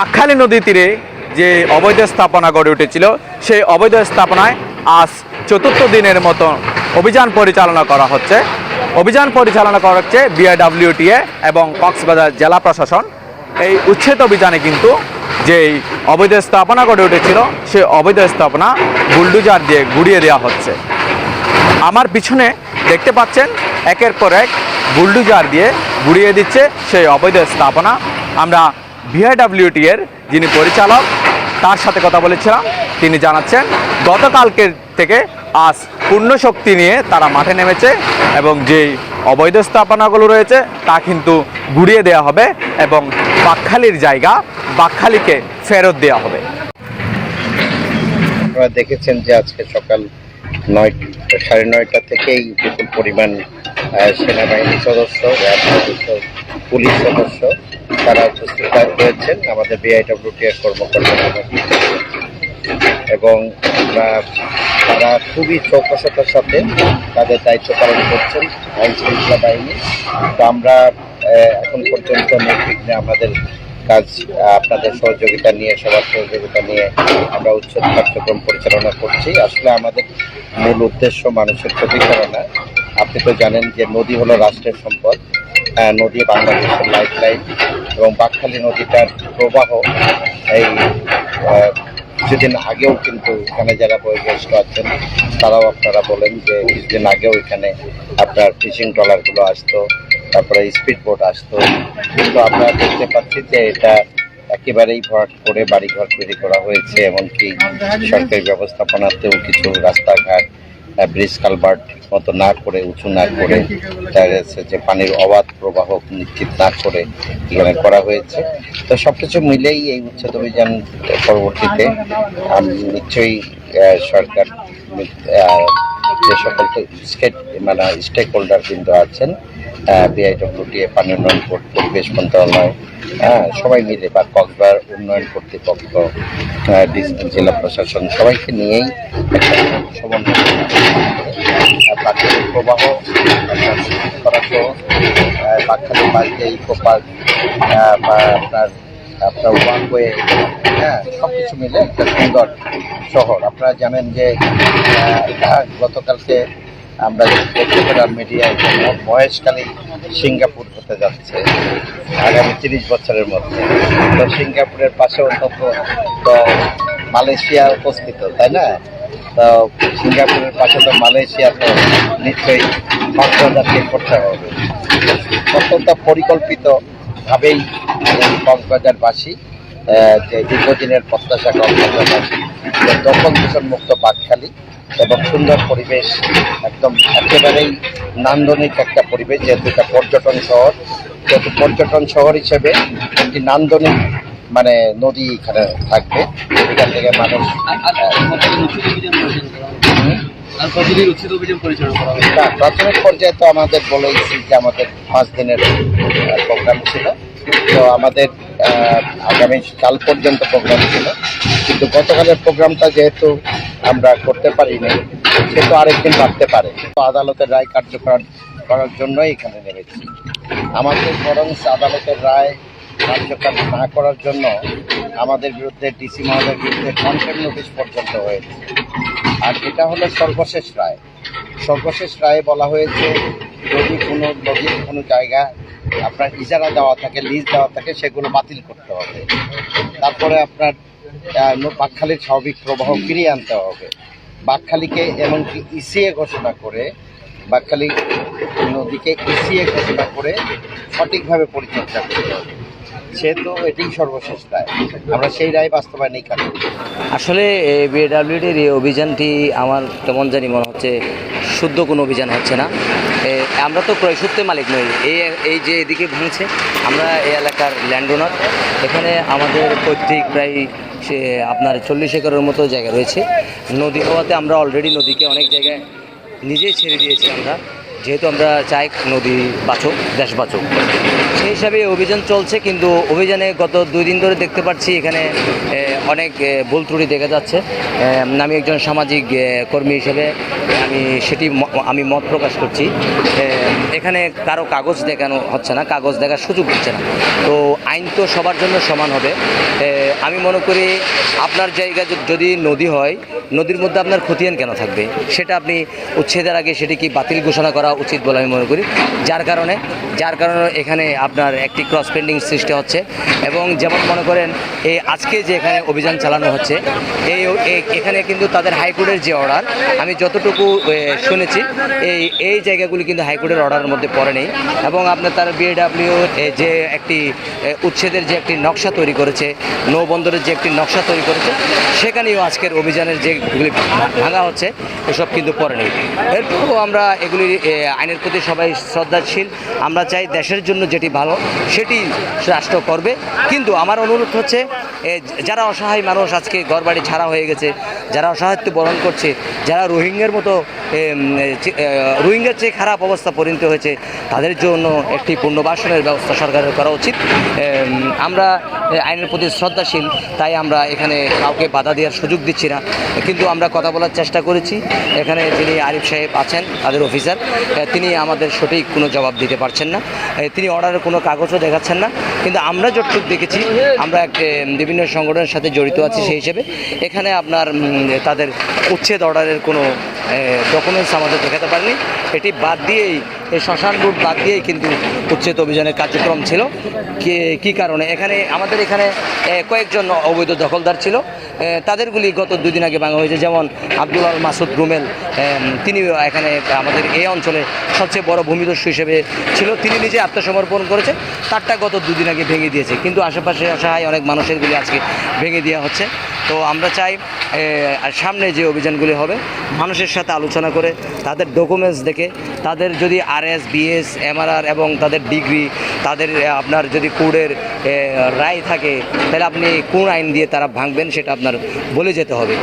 বাঁকখালী নদীর তীরে যে অবৈধ স্থাপনা গড়ে উঠেছিল সেই অবৈধ স্থাপনায় আজ চতুর্থ দিনের মতো অভিযান পরিচালনা করা হচ্ছে। অভিযান পরিচালনা করা হচ্ছে বিআইডব্লিউটিএ এবং কক্সবাজার জেলা প্রশাসন। এই উচ্ছেদ অভিযানে কিন্তু যেই অবৈধ স্থাপনা গড়ে উঠেছিল সেই অবৈধ স্থাপনা বুলডোজার দিয়ে গুড়িয়ে দেওয়া হচ্ছে। আমার পিছনে দেখতে পাচ্ছেন একের পর এক বুলডোজার দিয়ে গুড়িয়ে দিচ্ছে সেই অবৈধ স্থাপনা। আমরা বিআইডব্লিউটি এর যিনি পরিচালক তার সাথে কথা বলেছিলাম, তিনি জানাচ্ছেন গতকালকের থেকে আজ পূর্ণ শক্তি নিয়ে তারা মাঠে নেমেছে এবং যেই অবৈধ স্থাপনাগুলো রয়েছে তা কিন্তু গুড়িয়ে দেওয়া হবে এবং বাঁকখালীর জায়গা বাঁকখালীকে ফেরত দেওয়া হবে। আপনারা দেখেছেন যে আজকে সকাল 9:30 থেকেই বিপুল পরিমাণ সেনাবাহিনী সদস্য, র্যাব সদস্য, পুলিশ সদস্য তারা উপস্থিত হয়েছেন আমাদের বিআইডব্লিউটি এর কর্মকর্তারা এবং তারা খুবই চৌকসতার সাথে তাদের দায়িত্ব পালন করছেন আইন শৃঙ্খলা বাহিনী। তো আমরা এখন পর্যন্ত নির্বিঘ্নে আমাদের কাজ আপনাদের সহযোগিতা নিয়ে, সবার সহযোগিতা নিয়ে আমরা উচ্ছেদ কার্যক্রম পরিচালনা করছি। আসলে আমাদের মূল উদ্দেশ্য মানুষের ক্ষতি করা না। আপনি তো জানেন যে নদী হলো রাষ্ট্রের সম্পদ, নদী বাংলাদেশের লাইফ লাইন এবং বাঁকখালী নদীটার প্রবাহ এই কিছুদিন আগেও কিন্তু এখানে যারা বয়োজ্যেষ্ঠ আছেন তারাও আপনারা বলেন যে কিছুদিন আগেও এখানে আপনার ফিশিং ট্রলারগুলো আসতো, তারপরে স্পিড বোট আসতো, কিন্তু আমরা দেখতে পাচ্ছি যে এটা একেবারেই ভরাট করে বাড়িঘর তৈরি করা হয়েছে। এমনকি সরকারি ব্যবস্থাপনাতেও কিছু রাস্তাঘাট, ব্রিজ কালভার্ট মতো না করে, উঁচু না করে, যে পানির অবাধ প্রবাহ নিশ্চিত না করে এখানে করা হয়েছে। তো সবকিছু মিলেই এই উচ্ছেদ অভিযান পরবর্তীতে নিশ্চয়ই সরকার যে সকল স্টেক হোল্ডার কিন্তু আছেন, বিআইডব্লিউটিএ, পানি উন্নয়ন বোর্ড, পরিবেশ মন্ত্রণালয়, সবাই মিলে বা কক্সবাজার উন্নয়ন কর্তৃপক্ষ, জেলা প্রশাসন সবাইকে নিয়েই সমন্বয় প্রাকৃতিক প্রবাহ করা সহ বাঁকখালী পার্কে, ইকো পার্ক বা আপনার ওয়ানওয়ে, সব কিছু মিলে একটা সুন্দর শহর। আপনারা জানেন যে গতকালকে আমরা দেখতে পেলাম মিডিয়ায় মহেশখালী সিঙ্গাপুর হতে যাচ্ছে আগামী 30 বছরের মধ্যে। তো সিঙ্গাপুরের পাশে অন্তত তো মালয়েশিয়া উপস্থিত, তাই না? তো সিঙ্গাপুরের পাশে তো মালয়েশিয়া, তো নিশ্চয়ই কক্সবাজারকে করতে হবে। অত্যন্ত পরিকল্পিতভাবেই কক্সবাজারবাসী যে দীর্ঘদিনের প্রত্যাশা কক্সবাজারবাসী দখল দূষণ মুক্ত বাঁকখালী এবং সুন্দর পরিবেশ, একদম একেবারেই নান্দনিক একটা পরিবেশ, যেহেতু এটা পর্যটন শহর, যেহেতু পর্যটন শহর হিসেবে একটি নান্দনিক নদী এখানে থাকবে। এখান থেকে মানুষ প্রাথমিক পর্যায়ে তো আমাদের বলেছি যে আমাদের 5 দিনের প্রোগ্রাম ছিল। তো আমাদের আগামী কাল পর্যন্ত প্রোগ্রাম ছিল, কিন্তু গতকালের প্রোগ্রামটা যেহেতু আমরা করতে পারিনি, সেহেতু আরেকদিন লাগতে পারে। তো আদালতের রায় কার্যকর করার জন্যই এখানে নেমেছি। আমাদের বরং আদালতের রায় কার্যকর না করার জন্য আমাদের বিরুদ্ধে ডিসি মহোদয়ের বিরুদ্ধে কন্টেম্প নোটিশ পর্যন্ত হয়েছে। আর এটা হলো সর্বশেষ রায়। সর্বশেষ রায়ে বলা হয়েছে যদি কোনো নদীর কোনো জায়গা আপনার ইজারা দেওয়া থাকে, লিজ দেওয়া থাকে, সেগুলো বাতিল করতে হবে। তারপরে আপনার বাঁকখালীর স্বাভাবিক প্রবাহ ফিরিয়ে আনতে হবে। বাঁকখালীকে এমনকি ইসিএ ঘোষণা করে, বাঁকখালী নদীকে ইসিএ ঘোষণা করে সঠিকভাবে পরিচর্যা করতে হবে। সেহেতু এটাই সর্বশেষ রায়, আমরা সেই রায় বাস্তবায়নেই কাজ করি। আসলে বিএডব্লিউডির এই অভিযানটি আমার কেমন জানি মনে হচ্ছে শুদ্ধ কোনো অভিযান হচ্ছে না। আমরা তো ক্রয় সূত্রে মালিক নই। এই যে এদিকে ভাঙছে, আমরা এই এলাকার ল্যান্ড ওনার। এখানে আমাদের পৈতৃক প্রায় আপনার 40 একরের মতো জায়গা রয়েছে। নদী হওয়াতে আমরা অলরেডি নদীকে অনেক জায়গায় নিজেই ছেড়ে দিয়েছি আমরা, যেহেতু আমরা চাই নদী বাঁচুক, দেশ বাঁচুক, সেই হিসাবে অভিযান চলছে। কিন্তু অভিযানে গত 2 দিন ধরে দেখতে পাচ্ছি এখানে অনেক ভুল ত্রুটি দেখা যাচ্ছে। আমি একজন সামাজিক কর্মী হিসেবে আমি মত প্রকাশ করছি। এখানে কারো কাগজ দেখানো হচ্ছে না, কাগজ দেখার সুযোগ দিচ্ছে না। তো আইন তো সবার জন্য সমান হবে। আমি মনে করি আপনার জায়গা যদি নদী হয়, নদীর মধ্যে আপনার খতিয়ান কেন থাকবে, সেটা আপনি উচ্ছেদের আগে সেটি কি বাতিল ঘোষণা করা উচিত বলে আমি মনে করি। যার কারণে এখানে আপনার একটি ক্রস পেন্ডিং সৃষ্টি হচ্ছে। এবং যেমন মনে করেন আজকে যে এখানে অভিযান চালানো হচ্ছে, এখানে কিন্তু তাদের হাইকোর্টের যে অর্ডার, আমি যতটুকু শুনেছি এই জায়গাগুলি কিন্তু হাইকোর্টের অর্ডারের মধ্যে পড়ে নেই। এবং আপনার তার বিএডব্লিউ যে একটি উচ্ছেদের যে একটি নকশা তৈরি করেছে, নৌবন্দরের যে একটি নকশা তৈরি করেছে, সেখানেও আজকের অভিযানের যেগুলি ভাঙা হচ্ছে এসব কিন্তু পড়ে নেই। এরপরও আমরা এগুলি আইনের প্রতি সবাই শ্রদ্ধাশীল। আমরা চাই দেশের জন্য যেটি ভালো সেটি রাষ্ট্র করবে। কিন্তু আমার অনুরোধ হচ্ছে, যারা অসহায় মানুষ আজকে ঘরবাড়ি ছাড়া হয়ে গেছে, যারা অসহায়ত্ব বরণ করছে, যারা রোহিঙ্গার মতো রোহিঙ্গার চেয়ে খারাপ অবস্থা পরিণত হয়েছে, তাদের জন্য একটি পুনর্বাসনের ব্যবস্থা সরকারের করা উচিত। আমরা আইনের প্রতি শ্রদ্ধাশীল, তাই আমরা এখানে কাউকে বাধা দেওয়ার সুযোগ দিচ্ছি না। কিন্তু আমরা কথা বলার চেষ্টা করেছি। এখানে যিনি আরিফ সাহেব আছেন, তাদের অফিসার, তিনি আমাদের সঠিক কোনো জবাব দিতে পারছেন না। তিনি অর্ডারের কোনো কাগজও দেখাচ্ছেন না। কিন্তু আমরা যতটুকু দেখেছি, আমরা বিভিন্ন সংগঠনের সাথে জড়িত আছি, সেই হিসেবে এখানে আপনার তাদের উচ্ছেদ অর্ডারের কোনো ডকুমেন্টস আমাদের দেখাতে পারেনি। এটি বাদ দিয়েই, এই শ্মশান রুট বাদ দিয়েই কিন্তু উচ্ছেদ অভিযানের কার্যক্রম ছিল। কী কারণে আমাদের এখানে কয়েকজন অবৈধ দখলদার ছিল, তাদেরগুলি গত 2 দিন আগে ভাঙা হয়েছে। যেমন আব্দুল আল মাসুদ রুমেল, তিনি এখানে আমাদের এই অঞ্চলে সবচেয়ে বড় ভূমিদস্যু হিসেবে ছিল, তিনি নিজে আত্মসমর্পণ করেছে, তারটা গত 2 দিন আগে ভেঙে দিয়েছে। কিন্তু আশেপাশে অসহায় অনেক মানুষেরগুলি আজকে ভেঙে দেওয়া হচ্ছে। তো আমরা চাই সামনে যে অভিযানগুলি হবে, মানুষের সাথে আলোচনা করে, তাদের ডকুমেন্টস দেখে, তাদের যদি আরএস, বিএস, এমআরআর এবং তাদের ডিগ্রি, তাদের আপনার যদি কোর্টের রায় থাকে, তাহলে আপনি কোন আইন দিয়ে তারা ভাঙবেন সেটা আপনার বলে যেতে হবে।